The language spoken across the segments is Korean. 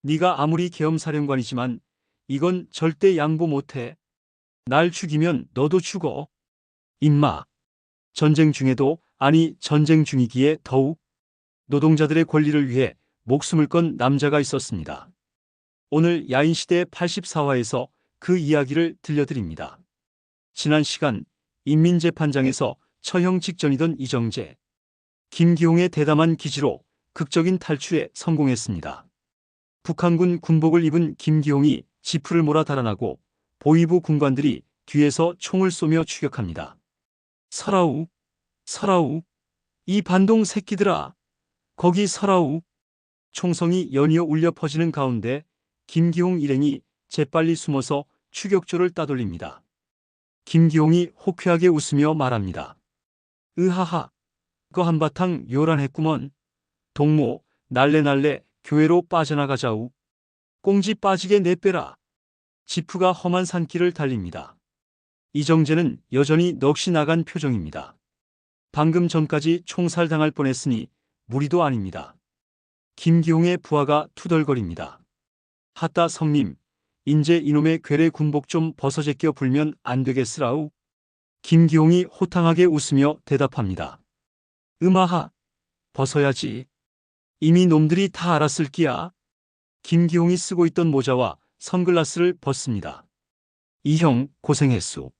네가 아무리 계엄사령관이지만 이건 절대 양보 못해. 날 죽이면 너도 죽어. 임마. 전쟁 중에도, 아니 전쟁 중이기에 더욱 노동자들의 권리를 위해 목숨을 건 남자가 있었습니다. 오늘 야인시대 84화에서 그 이야기를 들려드립니다. 지난 시간 인민재판장에서 처형 직전이던 이정재, 김기홍의 대담한 기지로 극적인 탈출에 성공했습니다. 북한군 군복을 입은 김기홍이 지프를 몰아 달아나고 보위부 군관들이 뒤에서 총을 쏘며 추격합니다. 서라우, 서라우, 이 반동 새끼들아, 거기 서라우. 총성이 연이어 울려 퍼지는 가운데 김기홍 일행이 재빨리 숨어서 추격조를 따돌립니다. 김기홍이 호쾌하게 웃으며 말합니다. 으하하, 거 한바탕 요란했구먼. 동무, 날래날래 교회로 빠져나가자우. 꽁지 빠지게 내빼라. 지프가 험한 산길을 달립니다. 이정재는 여전히 넋이 나간 표정입니다. 방금 전까지 총살당할 뻔했으니 무리도 아닙니다. 김기홍의 부하가 투덜거립니다. 하따 성님, 인제 이놈의 괴뢰 군복 좀 벗어제껴 불면 안 되겠으라우. 김기홍이 호탕하게 웃으며 대답합니다. 음하하, 벗어야지. 이미 놈들이 다 알았을 끼야. 김기홍이 쓰고 있던 모자와 선글라스를 벗습니다. 이 형 고생했소.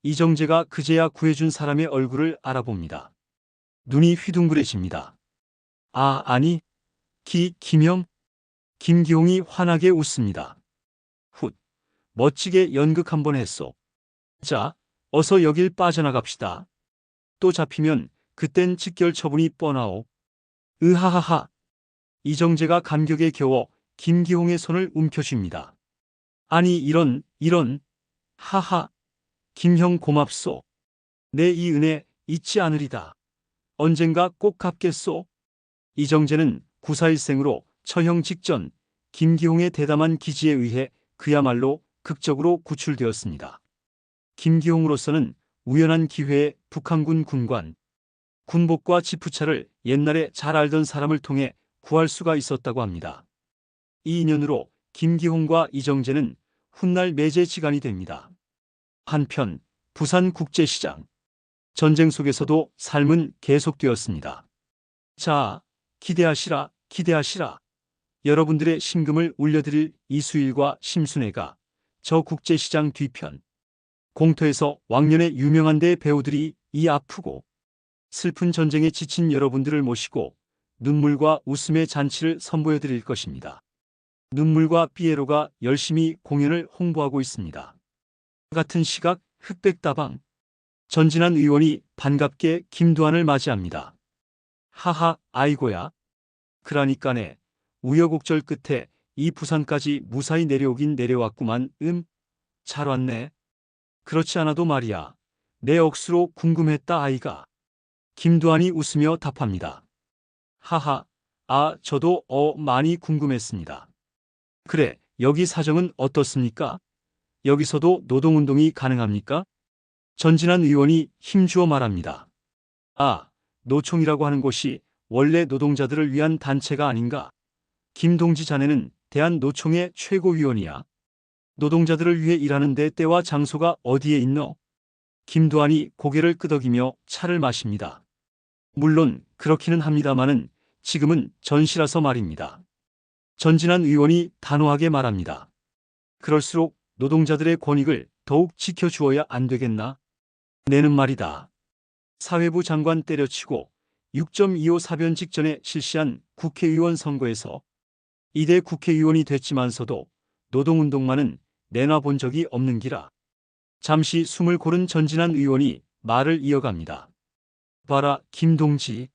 이정재가 그제야 구해준 사람의 얼굴을 알아봅니다. 눈이 휘둥그레집니다. 아, 아니, 김형? 김기홍이 환하게 웃습니다. 훗, 멋지게 연극 한번 했소. 자, 어서 여길 빠져나갑시다. 또 잡히면 그땐 직결 처분이 뻔하오. 으하하하. 이정재가 감격에 겨워 김기홍의 손을 움켜쥡니다. 아니 이런, 하하. 김형 고맙소. 내 이 은혜 잊지 않으리다. 언젠가 꼭 갚겠소. 이정재는 구사일생으로 처형 직전 김기홍의 대담한 기지에 의해 그야말로 극적으로 구출되었습니다. 김기홍으로서는 우연한 기회에 북한군 군관, 군복과 지프차를 옛날에 잘 알던 사람을 통해 구할 수가 있었다고 합니다. 이 인연으로 김기홍과 이정재는 훗날 매제지간이 됩니다. 한편 부산국제시장. 전쟁 속에서도 삶은 계속되었습니다. 자, 기대하시라, 기대하시라. 여러분들의 심금을 울려드릴 이수일과 심순애가 저 국제시장 뒤편 공터에서 왕년의 유명한 대 배우들이 이 아프고 슬픈 전쟁에 지친 여러분들을 모시고 눈물과 웃음의 잔치를 선보여드릴 것입니다. 눈물과 삐에로가 열심히 공연을 홍보하고 있습니다. 같은 시각 흑백다방. 전진한 의원이 반갑게 김두한을 맞이합니다. 하하, 아이고야. 그러니까네, 우여곡절 끝에 이 부산까지 무사히 내려오긴 내려왔구만. 잘 왔네. 그렇지 않아도 말이야. 내 억수로 궁금했다 아이가. 김두한이 웃으며 답합니다. 하하, 저도 많이 궁금했습니다. 그래, 여기 사정은 어떻습니까? 여기서도 노동운동이 가능합니까? 전진한 의원이 힘주어 말합니다. 노총이라고 하는 곳이 원래 노동자들을 위한 단체가 아닌가? 김동지 자네는 대한노총의 최고위원이야. 노동자들을 위해 일하는 데 때와 장소가 어디에 있노? 김두한이 고개를 끄덕이며 차를 마십니다. 물론 그렇기는 합니다마는 지금은 전시라서 말입니다. 전진한 의원이 단호하게 말합니다. 그럴수록 노동자들의 권익을 더욱 지켜주어야 안 되겠나? 내는 말이다. 사회부 장관 때려치고 6.25 사변 직전에 실시한 국회의원 선거에서 2대 국회의원이 됐지만서도 노동운동만은 내놔본 적이 없는 기라. 잠시 숨을 고른 전진한 의원이 말을 이어갑니다. 봐라, 김동지.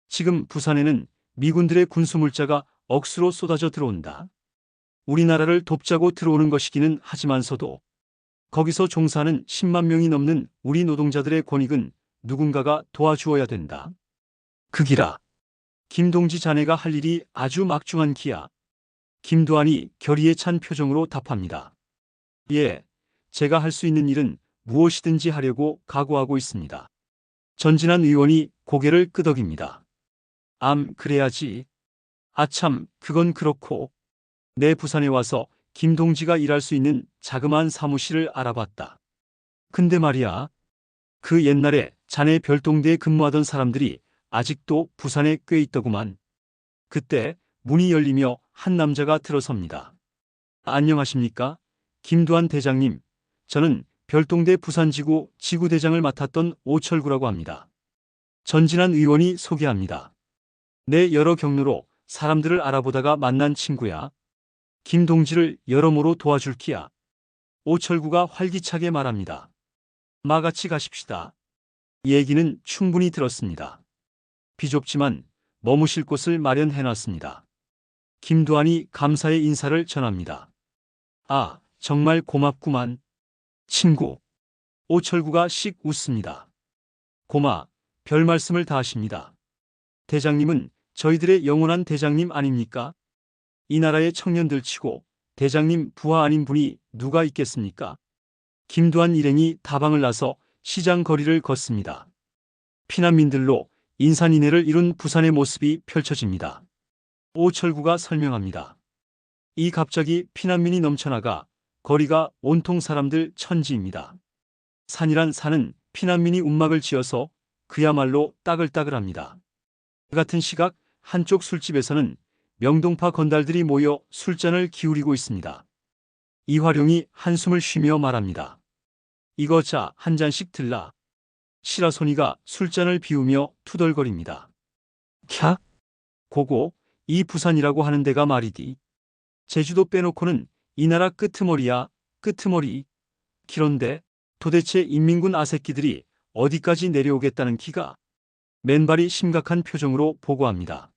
지금 부산에는 미군들의 군수물자가 억수로 쏟아져 들어온다. 우리나라를 돕자고 들어오는 것이기는 하지만서도 거기서 종사하는 10만 명이 넘는 우리 노동자들의 권익은 누군가가 도와주어야 된다. 그 기라. 김동지 자네가 할 일이 아주 막중한 기야. 김두한이 결의에 찬 표정으로 답합니다. 예, 제가 할 수 있는 일은 무엇이든지 하려고 각오하고 있습니다. 전진한 의원이 고개를 끄덕입니다. 그래야지. 아참, 그건 그렇고. 내 부산에 와서 김동지가 일할 수 있는 자그마한 사무실을 알아봤다. 근데 말이야, 그 옛날에 자네 별동대에 근무하던 사람들이 아직도 부산에 꽤 있더구만. 그때 문이 열리며 한 남자가 들어섭니다. 안녕하십니까? 김두한 대장님. 저는 별동대 부산지구 지구대장을 맡았던 오철구라고 합니다. 전진한 의원이 소개합니다. 내 여러 경로로 사람들을 알아보다가 만난 친구야. 김동지를 여러모로 도와줄 기야. 오철구가 활기차게 말합니다. 마같이 가십시다. 얘기는 충분히 들었습니다. 비좁지만 머무실 곳을 마련해놨습니다. 김두한이 감사의 인사를 전합니다. 아, 정말 고맙구만. 친구. 오철구가 씩 웃습니다. 고마, 별 말씀을 다 하십니다. 대장님은 저희들의 영원한 대장님 아닙니까? 이 나라의 청년들 치고 대장님 부하 아닌 분이 누가 있겠습니까? 김두한 일행이 다방을 나서 시장 거리를 걷습니다. 피난민들로 인산인해를 이룬 부산의 모습이 펼쳐집니다. 오철구가 설명합니다. 이 갑자기 피난민이 넘쳐나가 거리가 온통 사람들 천지입니다. 산이란 산은 피난민이 움막을 지어서 그야말로 따글따글합니다. 같은 시각 한쪽 술집에서는 명동파 건달들이 모여 술잔을 기울이고 있습니다. 이화룡이 한숨을 쉬며 말합니다. 이거 자, 한 잔씩 들라. 시라소니가 술잔을 비우며 투덜거립니다. 캬? 고고, 이 부산이라고 하는 데가 말이디. 제주도 빼놓고는 이 나라 끄트머리야, 끄트머리. 그런데 도대체 인민군 아새끼들이 어디까지 내려오겠다는 기가? 맨발이 심각한 표정으로 보고합니다.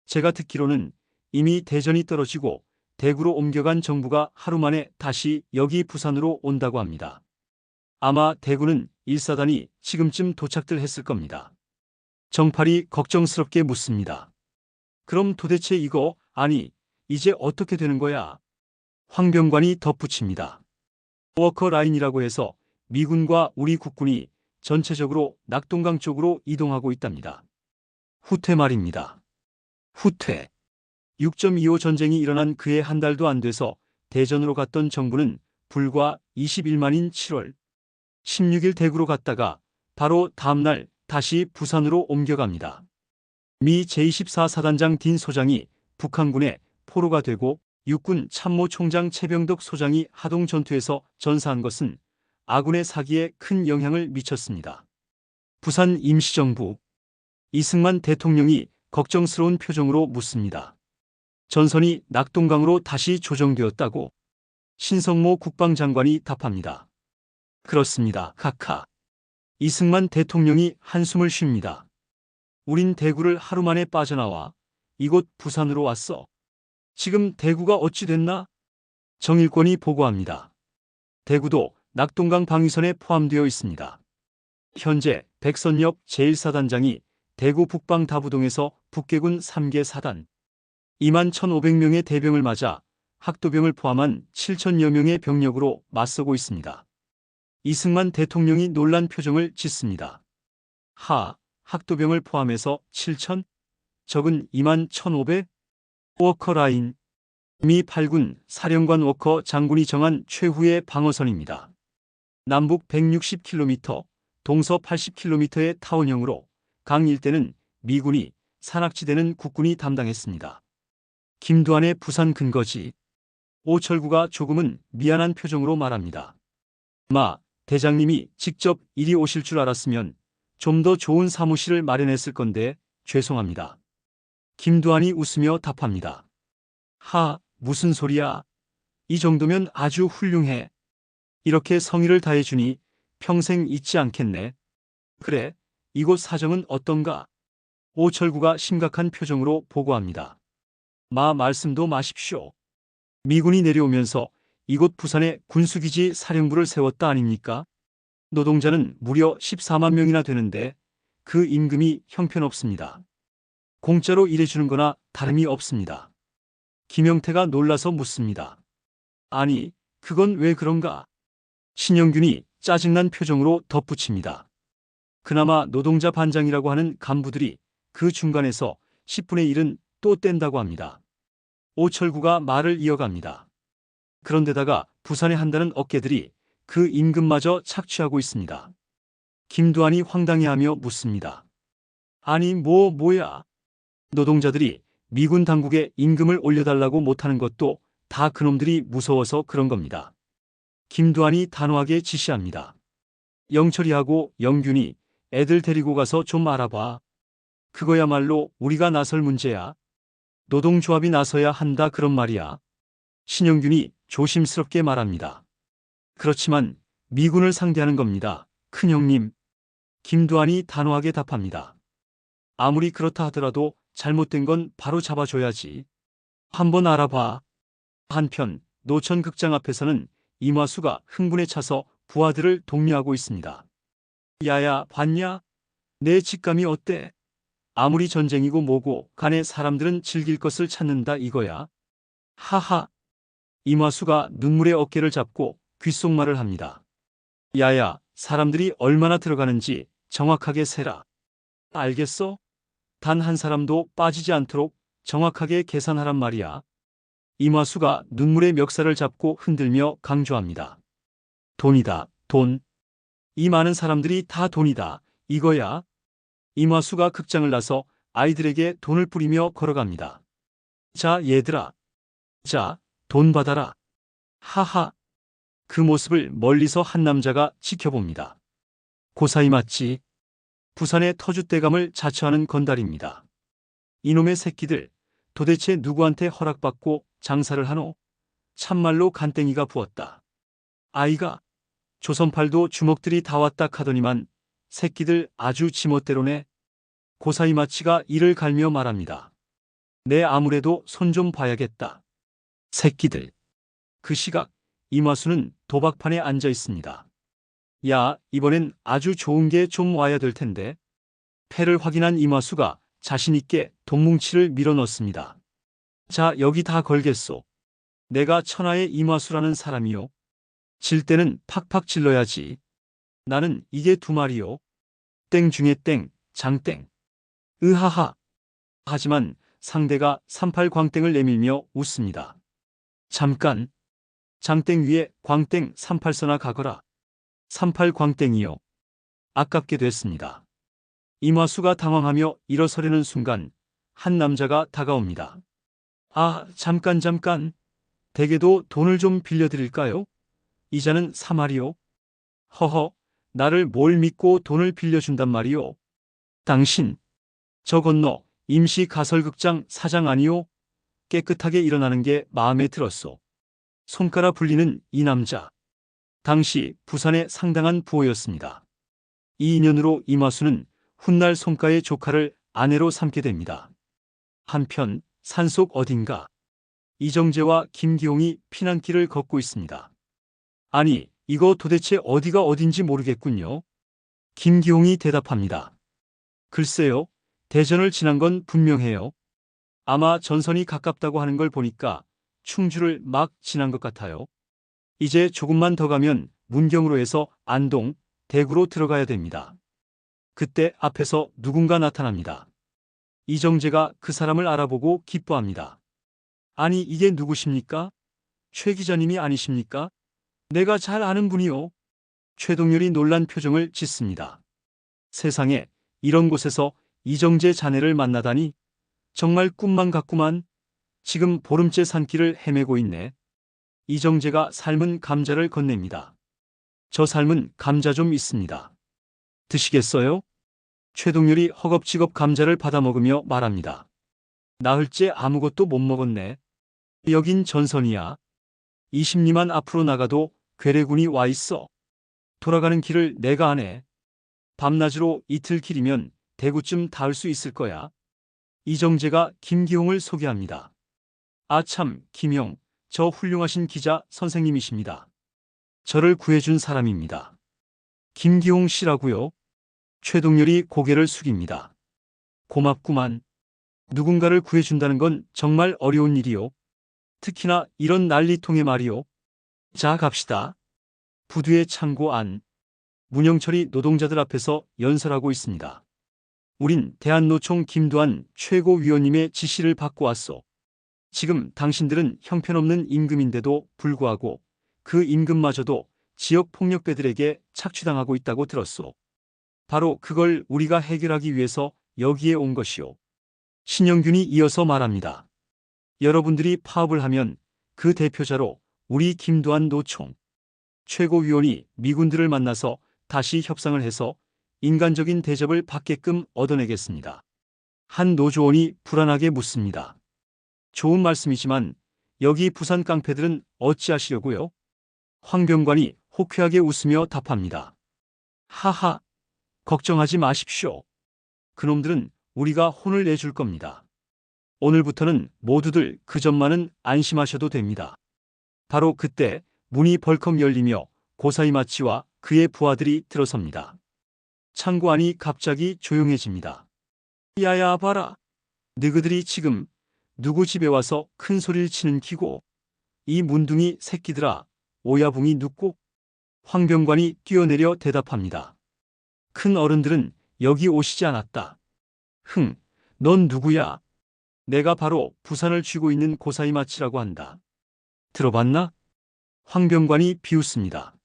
제가 듣기로는 이미 대전이 떨어지고 대구로 옮겨간 정부가 하루 만에 다시 여기 부산으로 온다고 합니다. 아마 대구는 1사단이 지금쯤 도착들 했을 겁니다. 정팔이 걱정스럽게 묻습니다. 그럼 도대체 이거, 아니, 이제 어떻게 되는 거야? 황병관이 덧붙입니다. 워커라인이라고 해서 미군과 우리 국군이 전체적으로 낙동강 쪽으로 이동하고 있답니다. 후퇴 말입니다. 후퇴. 6.25 전쟁이 일어난 그해 한 달도 안 돼서 대전으로 갔던 정부는 불과 21만인 7월 16일 대구로 갔다가 바로 다음날 다시 부산으로 옮겨갑니다. 미 제24사단장 딘 소장이 북한군의 포로가 되고 육군 참모총장 최병덕 소장이 하동 전투에서 전사한 것은 아군의 사기에 큰 영향을 미쳤습니다. 부산 임시정부. 이승만 대통령이 걱정스러운 표정으로 묻습니다. 전선이 낙동강으로 다시 조정되었다고? 신성모 국방장관이 답합니다. 그렇습니다. 카카. 이승만 대통령이 한숨을 쉽니다. 우린 대구를 하루 만에 빠져나와 이곳 부산으로 왔어. 지금 대구가 어찌 됐나? 정일권이 보고합니다. 대구도 낙동강 방위선에 포함되어 있습니다. 현재 백선엽 제1사단장이 대구 북방 다부동에서 북계군 3개 사단 21,500명의 대병을 맞아 학도병을 포함한 7,000여 명의 병력으로 맞서고 있습니다. 이승만 대통령이 놀란 표정을 짓습니다. 학도병을 포함해서 7,000? 적은 21,500? 워커라인. 미 8군 사령관 워커 장군이 정한 최후의 방어선입니다. 남북 160km, 동서 80km의 타원형으로 강 일대는 미군이, 산악지대는 국군이 담당했습니다. 김두한의 부산 근거지. 오철구가 조금은 미안한 표정으로 말합니다. 대장님이 직접 이리 오실 줄 알았으면 좀 더 좋은 사무실을 마련했을 건데 죄송합니다. 김두한이 웃으며 답합니다. 무슨 소리야. 이 정도면 아주 훌륭해. 이렇게 성의를 다해주니 평생 잊지 않겠네. 그래, 이곳 사정은 어떤가? 오철구가 심각한 표정으로 보고합니다. 말씀도 마십시오. 미군이 내려오면서 이곳 부산에 군수기지 사령부를 세웠다 아닙니까? 노동자는 무려 14만 명이나 되는데 그 임금이 형편없습니다. 공짜로 일해주는 거나 다름이 없습니다. 김영태가 놀라서 묻습니다. 아니, 그건 왜 그런가? 신영균이 짜증난 표정으로 덧붙입니다. 그나마 노동자 반장이라고 하는 간부들이 그 중간에서 10분의 1은 또 뗀다고 합니다. 오철구가 말을 이어갑니다. 그런데다가 부산에 한다는 어깨들이 그 임금마저 착취하고 있습니다. 김두한이 황당해하며 묻습니다. 아니 뭐야. 노동자들이 미군 당국에 임금을 올려달라고 못하는 것도 다 그놈들이 무서워서 그런 겁니다. 김두한이 단호하게 지시합니다. 영철이하고 영균이 애들 데리고 가서 좀 알아봐. 그거야말로 우리가 나설 문제야. 노동조합이 나서야 한다 그런 말이야. 신영균이 조심스럽게 말합니다. 그렇지만 미군을 상대하는 겁니다. 큰형님. 김두한이 단호하게 답합니다. 아무리 그렇다 하더라도 잘못된 건 바로 잡아줘야지. 한번 알아봐. 한편 노천 극장 앞에서는 임화수가 흥분에 차서 부하들을 독려하고 있습니다. 야야 봤냐? 내 직감이 어때? 아무리 전쟁이고 뭐고 간에 사람들은 즐길 것을 찾는다 이거야. 하하. 임화수가 눈물의 어깨를 잡고 귓속말을 합니다. 야야, 사람들이 얼마나 들어가는지 정확하게 세라. 알겠어? 단 한 사람도 빠지지 않도록 정확하게 계산하란 말이야. 임화수가 눈물의 멱살을 잡고 흔들며 강조합니다. 돈이다, 돈. 이 많은 사람들이 다 돈이다, 이거야. 임화수가 극장을 나서 아이들에게 돈을 뿌리며 걸어갑니다. 자, 얘들아. 자, 돈 받아라. 하하. 그 모습을 멀리서 한 남자가 지켜봅니다. 고사이 맞지? 부산의 터줏대감을 자처하는 건달입니다. 이놈의 새끼들, 도대체 누구한테 허락받고 장사를 하노? 참말로 간땡이가 부었다. 아이가, 조선팔도 주먹들이 다 왔다 카더니만 새끼들 아주 지멋대로네. 고사이 마치가 이를 갈며 말합니다. 내 아무래도 손 좀 봐야겠다. 새끼들. 그 시각 임화수는 도박판에 앉아 있습니다. 야, 이번엔 아주 좋은 게 좀 와야 될 텐데. 패를 확인한 임화수가 자신있게 돈뭉치를 밀어넣습니다. 자, 여기 다 걸겠소. 내가 천하의 임화수라는 사람이요. 질 때는 팍팍 질러야지. 나는 이게 두 마리요. 땡 중에 땡, 장땡. 으하하. 하지만 상대가 38 광땡을 내밀며 웃습니다. 잠깐. 장땡 위에 광땡 38서나 가거라. 38 광땡이요. 아깝게 됐습니다. 임화수가 당황하며 일어서려는 순간 한 남자가 다가옵니다. 아, 잠깐. 댁에도 돈을 좀 빌려드릴까요? 이자는 3알이요. 허허, 나를 뭘 믿고 돈을 빌려준단 말이오. 당신, 저 건너 임시 가설극장 사장 아니오? 깨끗하게 일어나는 게 마음에 들었소. 손가락 불리는 이 남자. 당시 부산의 상당한 부호였습니다. 이 인연으로 임화수는 훗날 손가의 조카를 아내로 삼게 됩니다. 한편 산속 어딘가 이정재와 김기홍이 피난길을 걷고 있습니다. 아니, 이거 도대체 어디가 어딘지 모르겠군요. 김기홍이 대답합니다. 글쎄요, 대전을 지난 건 분명해요. 아마 전선이 가깝다고 하는 걸 보니까 충주를 막 지난 것 같아요. 이제 조금만 더 가면 문경으로 해서 안동, 대구로 들어가야 됩니다. 그때 앞에서 누군가 나타납니다. 이정재가 그 사람을 알아보고 기뻐합니다. 아니, 이게 누구십니까? 최 기자님이 아니십니까? 내가 잘 아는 분이요. 최동열이 놀란 표정을 짓습니다. 세상에, 이런 곳에서 이정재 자네를 만나다니. 정말 꿈만 같구만. 지금 보름째 산길을 헤매고 있네. 이정재가 삶은 감자를 건넵니다. 저 삶은 감자 좀 있습니다. 드시겠어요? 최동열이 허겁지겁 감자를 받아먹으며 말합니다. 나흘째 아무것도 못 먹었네. 여긴 전선이야. 20리만 앞으로 나가도 괴뢰군이 와 있어. 돌아가는 길을 내가 아네. 밤낮으로 이틀 길이면 대구쯤 닿을 수 있을 거야. 이정재가 김기홍을 소개합니다. 아 참, 김용, 저 훌륭하신 기자 선생님이십니다. 저를 구해준 사람입니다. 김기홍 씨라고요? 최동열이 고개를 숙입니다. 고맙구만. 누군가를 구해준다는 건 정말 어려운 일이요. 특히나 이런 난리통에 말이요. 자, 갑시다. 부두의 창고 안. 문영철이 노동자들 앞에서 연설하고 있습니다. 우린 대한노총 김두한 최고위원님의 지시를 받고 왔소. 지금 당신들은 형편없는 임금인데도 불구하고 그 임금마저도 지역 폭력배들에게 착취당하고 있다고 들었소. 바로 그걸 우리가 해결하기 위해서 여기에 온 것이오. 신영균이 이어서 말합니다. 여러분들이 파업을 하면 그 대표자로 우리 김두한 노총 최고위원이 미군들을 만나서 다시 협상을 해서 인간적인 대접을 받게끔 얻어내겠습니다. 한 노조원이 불안하게 묻습니다. 좋은 말씀이지만 여기 부산 깡패들은 어찌하시려고요? 황병관이 호쾌하게 웃으며 답합니다. 하하, 걱정하지 마십시오. 그놈들은 우리가 혼을 내줄 겁니다. 오늘부터는 모두들 그 점만은 안심하셔도 됩니다. 바로 그때 문이 벌컥 열리며 고사이 마치와 그의 부하들이 들어섭니다. 창고 안이 갑자기 조용해집니다. 야야 봐라. 너희들이 지금 누구 집에 와서 큰 소리를 치는 기고 이 문둥이 새끼들아 오야붕이 눕고 황병관이 뛰어내려 대답합니다. 큰 어른들은 여기 오시지 않았다. 흥, 넌 누구야? 내가 바로 부산을 쥐고 있는 고사이 마치라고 한다. 들어봤나? 황병관이 비웃습니다.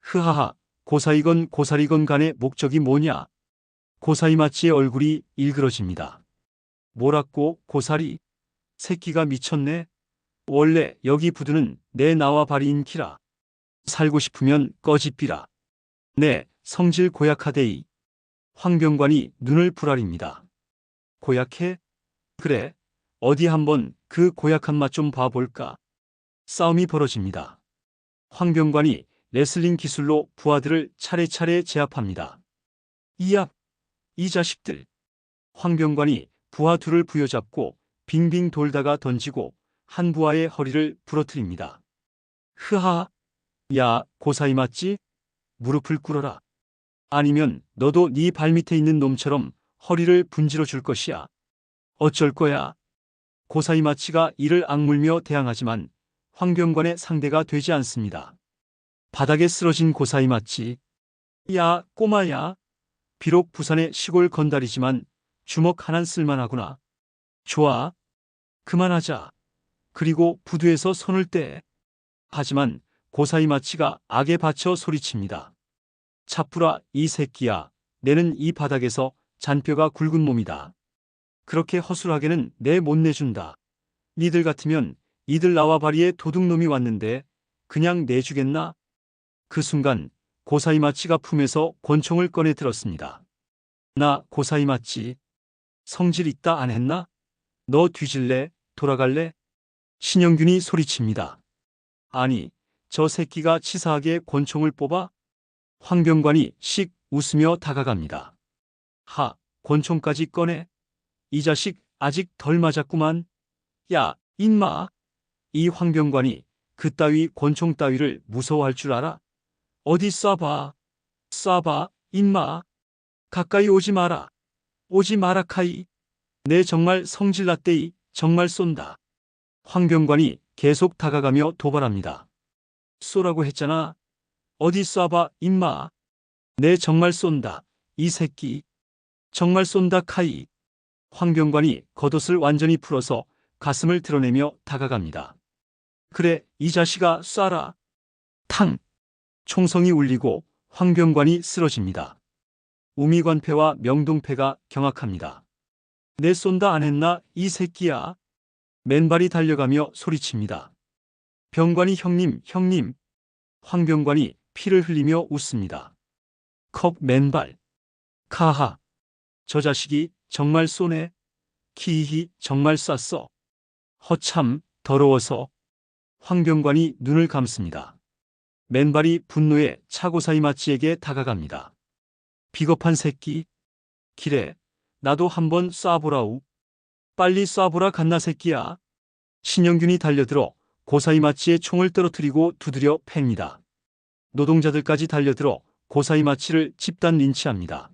흐하하, 고사이건 고사리건 간의 목적이 뭐냐? 고사이 마치의 얼굴이 일그러집니다. 뭐라고 고사리? 새끼가 미쳤네? 원래 여기 부두는 내 나와 발이인 키라. 살고 싶으면 꺼지삐라. 네, 성질 고약하대이. 황병관이 눈을 부라립니다. 고약해? 그래, 어디 한번 그 고약한 맛 좀 봐볼까? 싸움이 벌어집니다. 황병관이 레슬링 기술로 부하들을 차례차례 제압합니다. 이야, 이 자식들. 황병관이 부하 둘을 부여잡고 빙빙 돌다가 던지고 한 부하의 허리를 부러뜨립니다. 흐하, 야, 고사이 맞지? 무릎을 꿇어라. 아니면 너도 네 발밑에 있는 놈처럼 허리를 분질러 줄 것이야. 어쩔 거야? 고사이 마치가 이를 악물며 대항하지만 황병관의 상대가 되지 않습니다. 바닥에 쓰러진 고사이 마치. 야, 꼬마야. 비록 부산의 시골 건달이지만 주먹 하나는 쓸만하구나. 좋아. 그만하자. 그리고 부두에서 손을 떼. 하지만 고사이 마치가 악에 받쳐 소리칩니다. 차뿌라 이 새끼야. 내는 이 바닥에서 잔뼈가 굵은 몸이다. 그렇게 허술하게는 내 못 내준다. 니들 같으면 이들 나와 바리에 도둑놈이 왔는데 그냥 내주겠나? 그 순간 고사이 마치가 품에서 권총을 꺼내 들었습니다. 나 고사이 마치. 성질 있다 안 했나? 너 뒤질래? 돌아갈래? 신영균이 소리칩니다. 아니, 저 새끼가 치사하게 권총을 뽑아? 황병관이 씩 웃으며 다가갑니다. 하, 권총까지 꺼내? 이 자식 아직 덜 맞았구만. 야, 인마. 이 황병관이 그따위 권총 따위를 무서워할 줄 알아? 어디 쏴봐. 쏴봐, 인마. 가까이 오지 마라. 오지 마라 카이. 내 정말 성질났대이. 정말 쏜다. 황병관이 계속 다가가며 도발합니다. 쏘라고 했잖아. 어디 쏴봐, 인마. 내 정말 쏜다. 이 새끼. 정말 쏜다 카이. 황병관이 겉옷을 완전히 풀어서 가슴을 드러내며 다가갑니다. 그래, 이 자식아 쏴라. 탕! 총성이 울리고 황병관이 쓰러집니다. 우미관패와 명동패가 경악합니다. 내 쏜다 안 했나 이 새끼야. 맨발이 달려가며 소리칩니다. 병관이 형님, 형님. 황병관이 피를 흘리며 웃습니다. 컵 맨발. 카하. 저 자식이 정말 쏘네. 키히히 정말 쐈어. 허참 더러워서. 황병관이 눈을 감습니다. 맨발이 분노에 차고사이 마치에게 다가갑니다. 비겁한 새끼. 기래, 나도 한번 쏴보라우. 빨리 쏴보라 갓나 새끼야. 신영균이 달려들어 고사이 마치의 총을 떨어뜨리고 두드려 팹니다. 노동자들까지 달려들어 고사이 마치를 집단 린치합니다.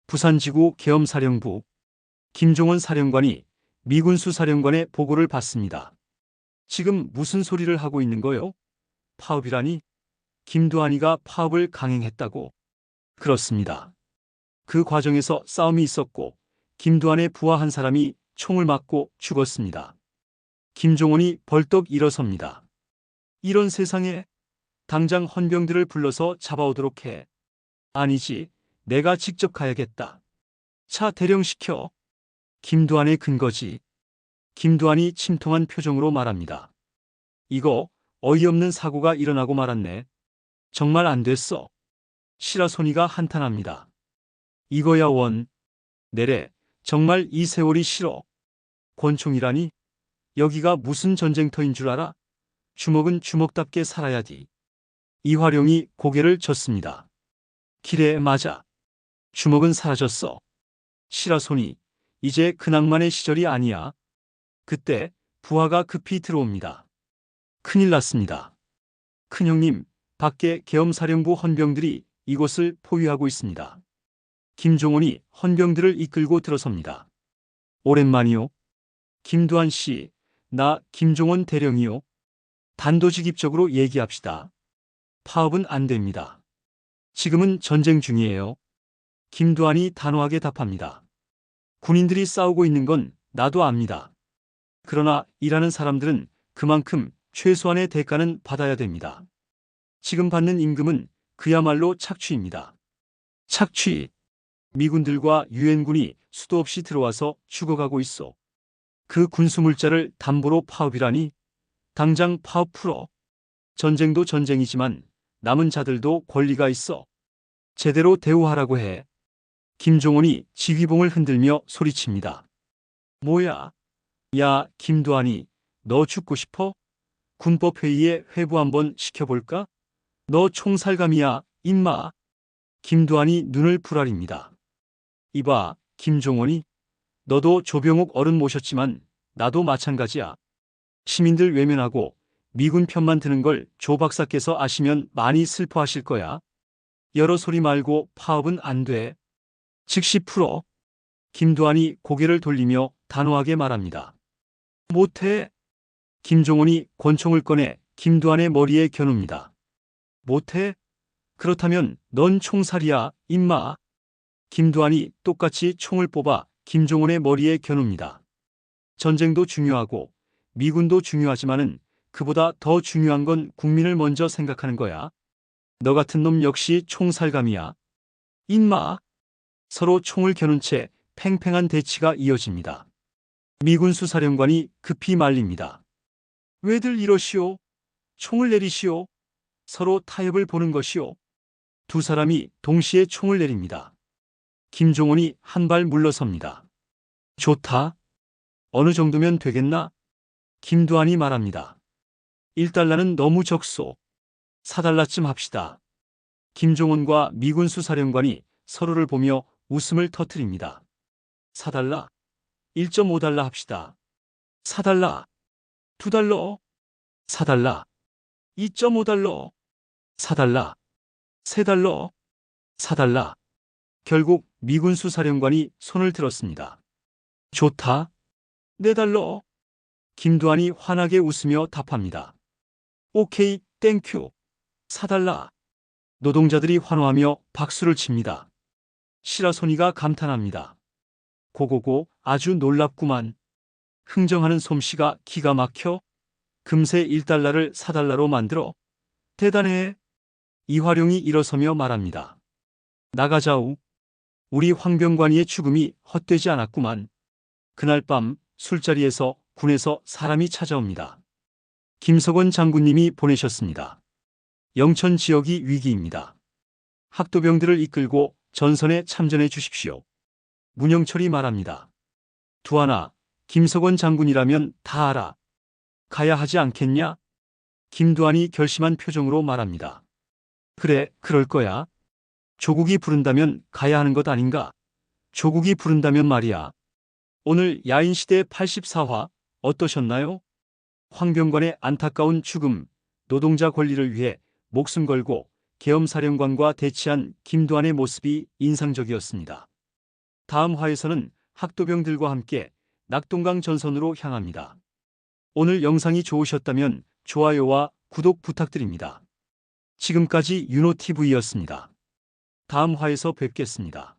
부산지구 계엄사령부 김종원 사령관이 미군수 사령관의 보고를 받습니다. 지금 무슨 소리를 하고 있는 거요? 파업이라니? 김두한이가 파업을 강행했다고? 그렇습니다. 그 과정에서 싸움이 있었고 김두한의 부하 한 사람이 총을 맞고 죽었습니다. 김종원이 벌떡 일어섭니다. 이런 세상에 당장 헌병들을 불러서 잡아오도록 해. 아니지, 내가 직접 가야겠다. 차 대령시켜. 김두한의 근거지. 김두한이 침통한 표정으로 말합니다. 이거 어이없는 사고가 일어나고 말았네. 정말 안 됐어. 시라소니가 한탄합니다. 이거야 원. 내래, 정말 이 세월이 싫어. 권총이라니? 여기가 무슨 전쟁터인 줄 알아? 주먹은 주먹답게 살아야지. 이화룡이 고개를 젓습니다. 기래 맞아. 주먹은 사라졌어. 시라소니, 이제 그 낭만의 시절이 아니야. 그때 부하가 급히 들어옵니다. 큰일 났습니다. 큰형님, 밖에 계엄사령부 헌병들이 이곳을 포위하고 있습니다. 김종원이 헌병들을 이끌고 들어섭니다. 오랜만이요. 김두한 씨, 나 김종원 대령이요. 단도직입적으로 얘기합시다. 파업은 안 됩니다. 지금은 전쟁 중이에요. 김두한이 단호하게 답합니다. 군인들이 싸우고 있는 건 나도 압니다. 그러나 일하는 사람들은 그만큼 최소한의 대가는 받아야 됩니다. 지금 받는 임금은 그야말로 착취입니다. 착취. 미군들과 유엔군이 수도 없이 들어와서 죽어가고 있어. 그 군수물자를 담보로 파업이라니? 당장 파업 풀어. 전쟁도 전쟁이지만 남은 자들도 권리가 있어. 제대로 대우하라고 해. 김종원이 지휘봉을 흔들며 소리칩니다. 뭐야? 야, 김두한이, 너 죽고 싶어? 군법회의에 회부 한번 시켜볼까? 너 총살감이야, 임마. 김두한이 눈을 부라립니다. 이봐, 김종원이, 너도 조병옥 어른 모셨지만 나도 마찬가지야. 시민들 외면하고 미군 편만 드는 걸 조 박사께서 아시면 많이 슬퍼하실 거야. 여러 소리 말고 파업은 안 돼. 즉시 풀어. 김두한이 고개를 돌리며 단호하게 말합니다. 못해. 김종원이 권총을 꺼내 김두한의 머리에 겨눕니다. 못해? 그렇다면 넌 총살이야, 임마. 김두한이 똑같이 총을 뽑아 김종원의 머리에 겨눕니다. 전쟁도 중요하고 미군도 중요하지만은 그보다 더 중요한 건 국민을 먼저 생각하는 거야. 너 같은 놈 역시 총살감이야. 임마. 서로 총을 겨눈 채 팽팽한 대치가 이어집니다. 미군 수사령관이 급히 말립니다. 왜들 이러시오? 총을 내리시오. 서로 타협을 보는 것이오. 두 사람이 동시에 총을 내립니다. 김종원이 한 발 물러섭니다. 좋다. 어느 정도면 되겠나? 김두한이 말합니다. 1달러는 너무 적소. 4달러쯤 합시다. 김종원과 미군 수사령관이 서로를 보며 웃음을 터뜨립니다. 4달러? 1.5달러 합시다. 4달러? 2달러? 4달러? 2.5달러? 4달러? 3달러? 4달러? 결국 미군 수사령관이 손을 들었습니다. 좋다. 4달러? 김두한이 환하게 웃으며 답합니다. 오케이, 땡큐. 4달러. 노동자들이 환호하며 박수를 칩니다. 시라소니가 감탄합니다. 고고고, 아주 놀랍구만. 흥정하는 솜씨가 기가 막혀. 금세 1달러를 4달러로 만들어. 대단해. 이화룡이 일어서며 말합니다. 나가자우. 우리 황병관이의 죽음이 헛되지 않았구만. 그날 밤 술자리에서 군에서 사람이 찾아옵니다. 김석원 장군님이 보내셨습니다. 영천 지역이 위기입니다. 학도병들을 이끌고 전선에 참전해 주십시오. 문영철이 말합니다. 두하나, 김석원 장군이라면 다 알아. 가야 하지 않겠냐? 김두한이 결심한 표정으로 말합니다. 그래, 그럴 거야. 조국이 부른다면 가야 하는 것 아닌가? 조국이 부른다면 말이야. 오늘 야인시대 84화 어떠셨나요? 황병관의 안타까운 죽음, 노동자 권리를 위해 목숨 걸고 계엄사령관과 대치한 김두한의 모습이 인상적이었습니다. 다음 화에서는 학도병들과 함께 낙동강 전선으로 향합니다. 오늘 영상이 좋으셨다면 좋아요와 구독 부탁드립니다. 지금까지 윤호TV였습니다. 다음 화에서 뵙겠습니다.